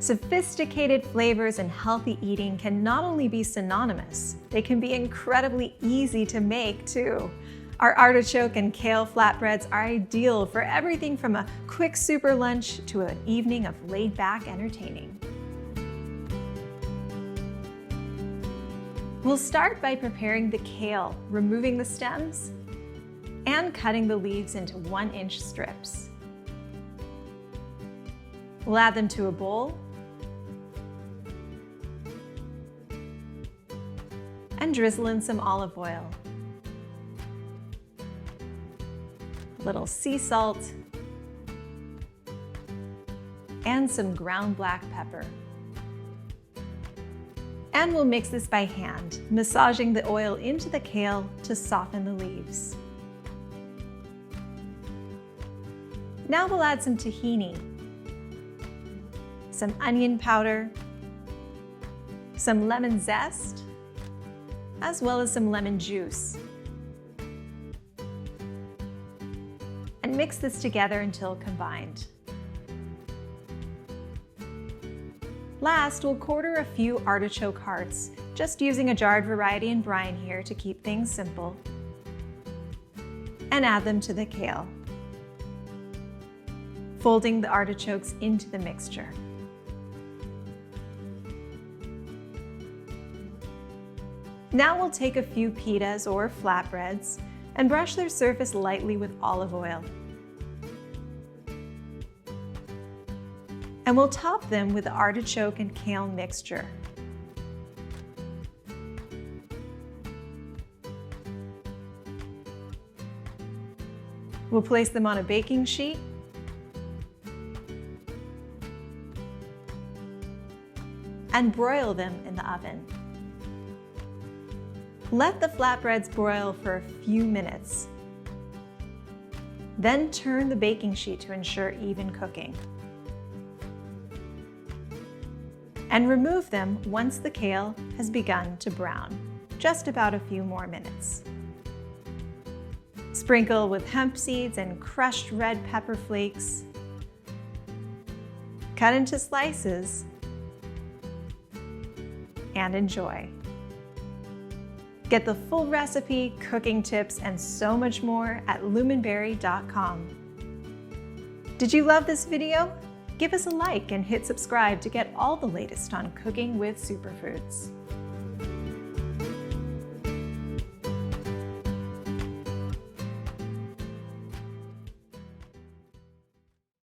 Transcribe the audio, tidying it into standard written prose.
Sophisticated flavors and healthy eating can not only be synonymous, they can be incredibly easy to make too. Our artichoke and kale flatbreads are ideal for everything from a quick super lunch to an evening of laid-back entertaining. We'll start by preparing the kale, removing the stems and cutting the leaves into 1-inch strips. We'll add them to a bowl and drizzle in some olive oil, a little sea salt, and some ground black pepper. And we'll mix this by hand, massaging the oil into the kale to soften the leaves. Now we'll add some tahini, some onion powder, some lemon zest, as well as some lemon juice. And mix this together until combined. Last, we'll quarter a few artichoke hearts, just using a jarred variety in brine here to keep things simple, and add them to the kale, folding the artichokes into the mixture. Now we'll take a few pitas or flatbreads and brush their surface lightly with olive oil. And we'll top them with the artichoke and kale mixture. We'll place them on a baking sheet and broil them in the oven. Let the flatbreads broil for a few minutes. Then turn the baking sheet to ensure even cooking. And remove them once the kale has begun to brown, just about a few more minutes. Sprinkle with hemp seeds and crushed red pepper flakes. Cut into slices and enjoy. Get the full recipe, cooking tips, and so much more at luminberry.com. Did you love this video? Give us a like and hit subscribe to get all the latest on cooking with superfoods.